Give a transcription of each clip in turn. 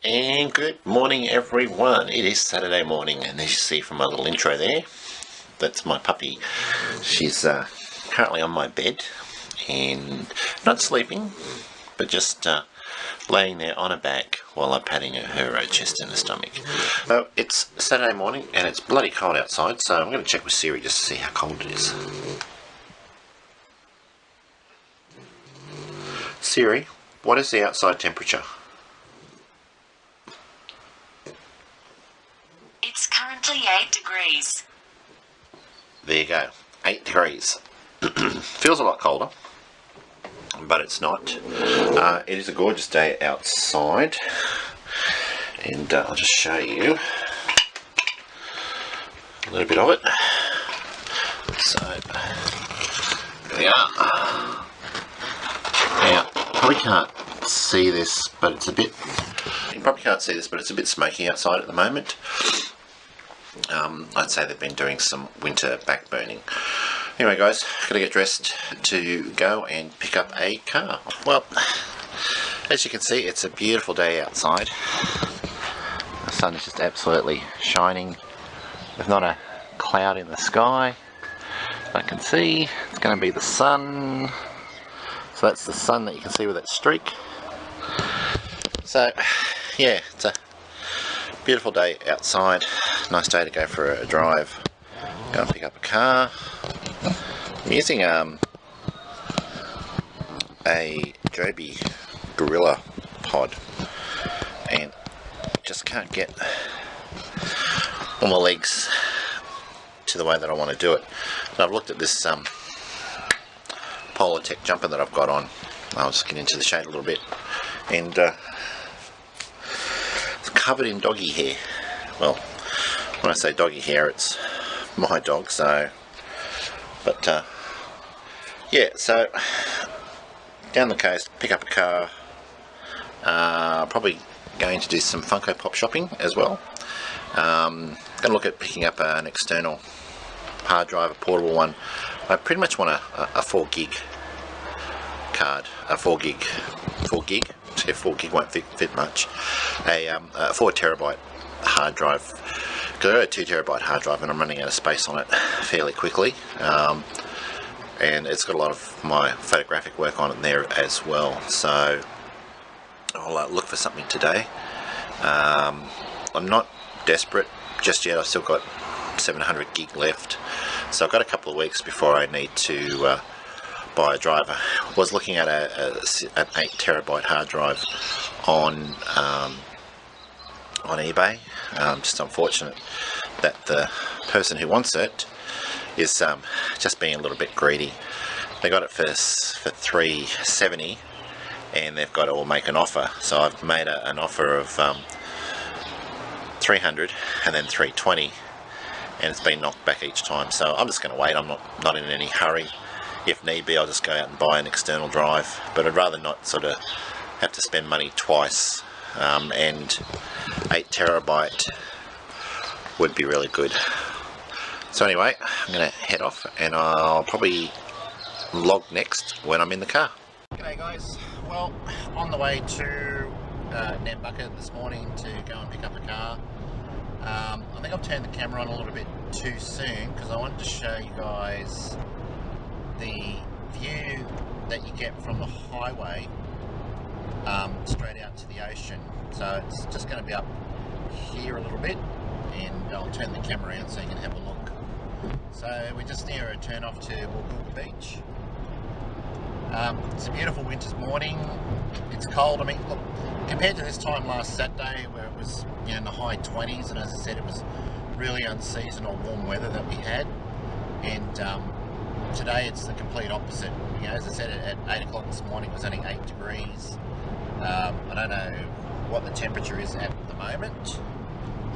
And good morning everyone. It is Saturday morning, and as you see from my little intro there, that's my puppy. She's currently on my bed and not sleeping, but just laying there on her back while I'm patting her chest and her stomach. So it's Saturday morning and it's bloody cold outside, so I'm going to check with Siri just to see how cold it is. Siri, what is the outside temperature? It's currently 8 degrees. There you go, 8 degrees. Feels a lot colder, but it's not. It is a gorgeous day outside, and I'll just show you a little bit of it. So, there we are. Now, probably can't see this, but it's a bit, you probably can't see this, but it's a bit smoky outside at the moment. I'd say they've been doing some winter backburning. Anyway guys, gotta get dressed to go and pick up a car. Well, as you can see, it's a beautiful day outside. The sun is just absolutely shining. There's not a cloud in the sky. I can see it's going to be the sun. So that's the sun that you can see with that streak. So yeah, it's a beautiful day outside. Nice day to go for a drive. Go and pick up a car. I'm using a Joby Gorilla pod, and just can't get all my legs to the way that I want to do it. So I've looked at this Polar Tech jumper that I've got on. I'll just get into the shade a little bit, and it's covered in doggy hair. Well, when I say doggy hair, it's my dog, so, but yeah, so down the coast, pick up a car. Probably going to do some Funko Pop shopping as well. Going to look at picking up an external hard drive, a portable one. I pretty much want a 4 gig card, a 4 gig, yeah, 4 gig won't fit much, a 4 terabyte hard drive, because I've got a 2 terabyte hard drive and I'm running out of space on it fairly quickly, and it's got a lot of my photographic work on it there as well, so I'll look for something today. I'm not desperate just yet. I've still got 700 gig left, so I've got a couple of weeks before I need to buy a drive. I was looking at an 8 terabyte hard drive on eBay. Just unfortunate that the person who wants it is just being a little bit greedy. They got it for $370, and they've got to all make an offer. So I've made an offer of $300 and then $320, and it's been knocked back each time. So I'm just going to wait. I'm not in any hurry. If need be, I'll just go out and buy an external drive, but I'd rather not sort of have to spend money twice, and 8 terabyte would be really good. So anyway, I'm going to head off, and I'll probably log next when I'm in the car. G'day guys, well, on the way to Nambucca this morning to go and pick up a car. I think I've turned the camera on a little bit too soon, because I wanted to show you guys the view that you get from the highway straight out to the ocean. So it's just going to be up here a little bit, and I'll turn the camera around so you can have a look. So we're just near a turn off to Wollongong Beach. It's a beautiful winter's morning. It's cold. I mean, look, compared to this time last Saturday where it was, you know, in the high 20s, and as I said, it was really unseasonal warm weather that we had, and today it's the complete opposite. You know, as I said, at 8 o'clock this morning it was only 8 degrees. I don't know what the temperature is at the moment,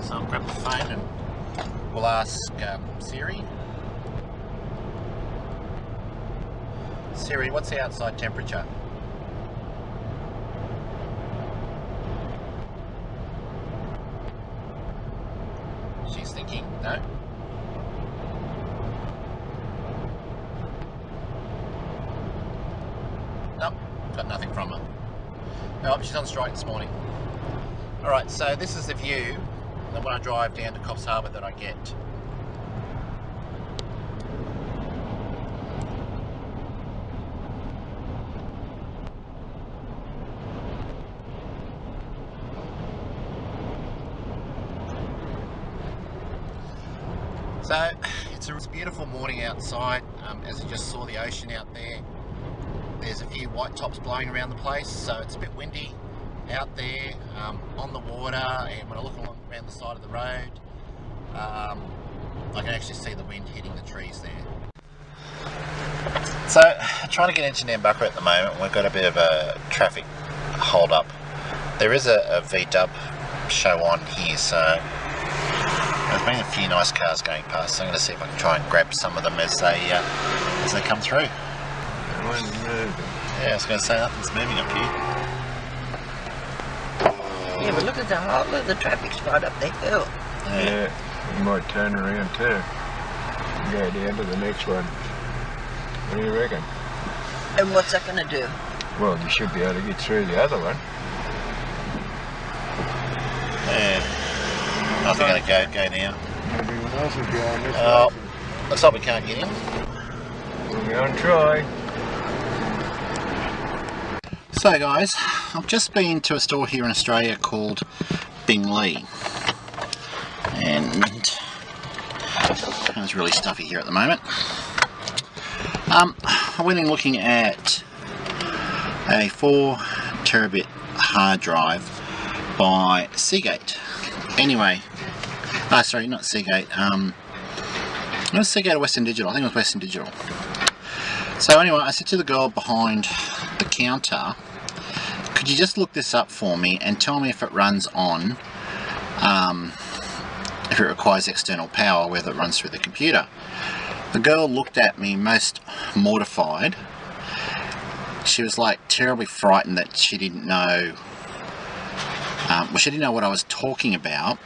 so I'll grab the phone and we'll ask Siri. Siri, what's the outside temperature? She's thinking, no? got nothing from her. Oh, she's on strike this morning. Alright, so this is the view that when I drive down to Coffs Harbour that I get. So it's a beautiful morning outside, as you just saw the ocean out there. There's a few white tops blowing around the place, so it's a bit windy out there on the water, and when I look along around the side of the road, I can actually see the wind hitting the trees there. So trying to get into Nambucca at the moment. We've got a bit of a traffic hold up. There is a V-dub show on here, so there's been a few nice cars going past, so I'm going to see if I can try and grab some of them as they come through. Yeah, I was going to say, nothing's moving up here. Yeah, but look at the traffic spot up there. Yeah, you might turn around too. Go down to the next one. What do you reckon? And what's that going to do? Well, you should be able to get through the other one. Yeah. I think I'm going to go now. Everyone else is going this Oh, way. looks like we can't get in. We'll go and try. So guys, I've just been to a store here in Australia called Bingley, and it's really stuffy here at the moment. I went in looking at a 4 terabit hard drive by Seagate. Anyway, sorry, not Seagate. It was Seagate or Western Digital. I think it was Western Digital. So anyway, I said to the girl behind the counter, could you just look this up for me and tell me if it runs on, if it requires external power, whether it runs through the computer. The girl looked at me most mortified. She was like terribly frightened that she didn't know, well, she didn't know what I was talking about.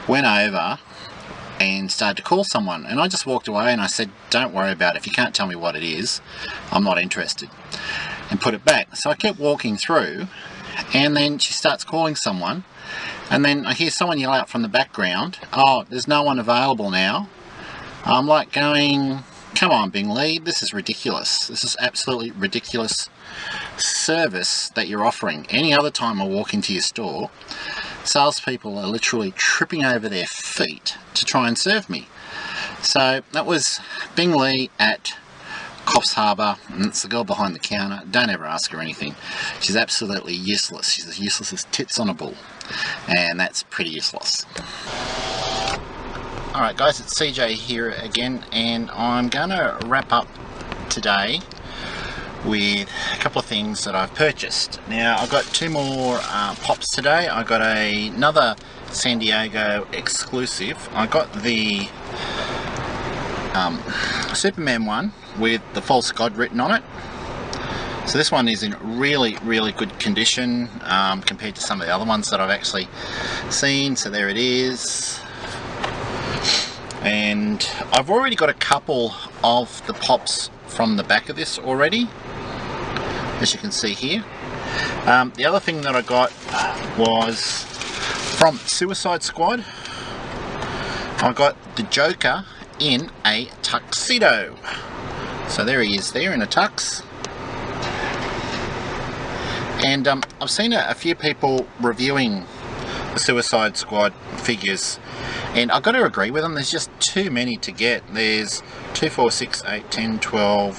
Went over and started to call someone, and I just walked away and I said, don't worry about it, if you can't tell me what it is, I'm not interested, and put it back. So I kept walking through, and then she starts calling someone, and then I hear someone yell out from the background, oh, there's no one available now. I'm like going, come on Bingley, this is ridiculous. This is absolutely ridiculous service that you're offering. Any other time I walk into your store, salespeople are literally tripping over their feet to try and serve me. So that was Bingley at Coffs Harbour, and it's the girl behind the counter. Don't ever ask her anything. She's absolutely useless. She's as useless as tits on a bull, and that's pretty useless. Alright guys, it's CJ here again, and I'm going to wrap up today with a couple of things that I've purchased. Now I've got 2 more pops today. I got another San Diego exclusive. I got the Superman one with the false god written on it. So this one is in really good condition compared to some of the other ones that I've actually seen. So there it is. And I've already got a couple of the pops from the back of this already, as you can see here. The other thing that I got was from Suicide Squad. I got the Joker in a tuxedo. So there he is there in a tux. And I've seen a few people reviewing the Suicide Squad figures, and I've got to agree with them. There's just too many to get. There's 2, 4, 6, 8, 10, 12,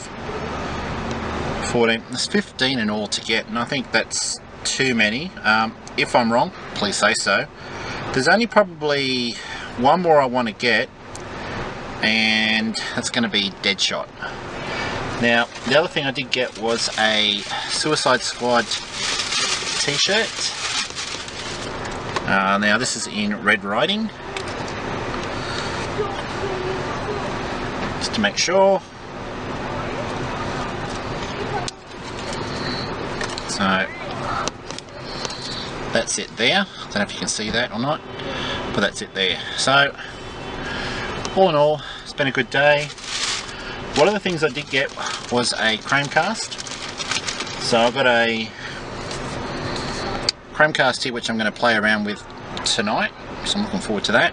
14. There's 15 in all to get, and I think that's too many. If I'm wrong, please say so. There's only probably one more I want to get, and that's going to be Deadshot. Now, the other thing I did get was a Suicide Squad t-shirt. Now this is in Red Riding, just to make sure. So that's it there. I don't know if you can see that or not, but that's it there. So all in all, it's been a good day. One of the things I did get was a Chromecast. So I've got a Chromecast here which I'm going to play around with tonight, so I'm looking forward to that.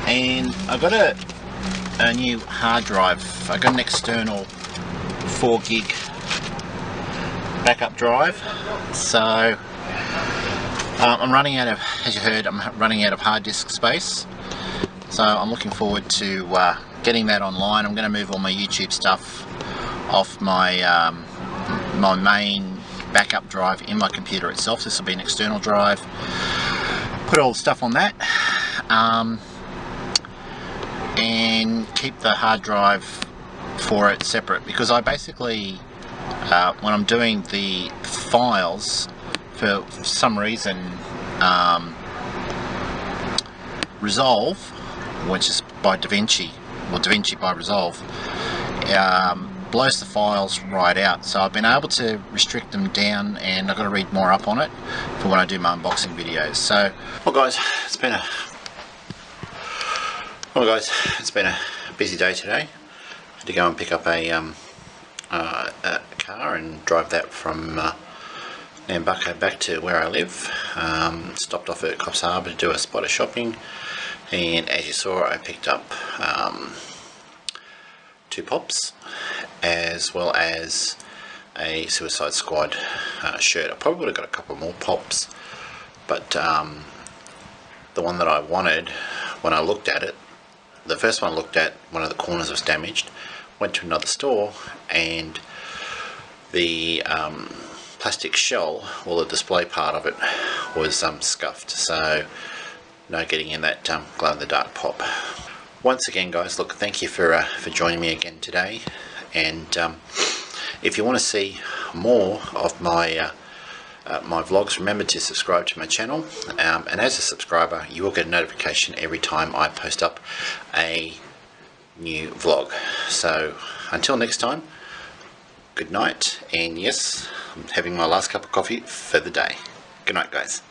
And I've got a new hard drive. I got an external 4 gig backup drive, so I'm running out of, as you heard, I'm running out of hard disk space, so I'm looking forward to getting that online. I'm going to move all my YouTube stuff off my my main backup drive in my computer itself. This will be an external drive. Put all the stuff on that, and keep the hard drive for it separate, because I basically when I'm doing the files, for some reason Resolve, which is by DaVinci, or DaVinci by Resolve, blows the files right out. So I've been able to restrict them down, and I've got to read more up on it for when I do my unboxing videos. So, well guys, it's been a busy day today. I had to go and pick up a car and drive that from Nambucco back to where I live. Stopped off at Coffs Harbour to do a spot of shopping, and as you saw, I picked up 2 pops, as well as a Suicide Squad shirt. I probably would have got a couple more pops, but the one that I wanted, when I looked at it, the first one I looked at, one of the corners was damaged. Went to another store, and the plastic shell, or the display part of it, was scuffed, so no getting in that glow in the dark pop. Once again guys, look, thank you for joining me again today, and if you want to see more of my my vlogs, remember to subscribe to my channel, and as a subscriber you will get a notification every time I post up a new vlog. So until next time, good night, and yes, I'm having my last cup of coffee for the day. Good night guys.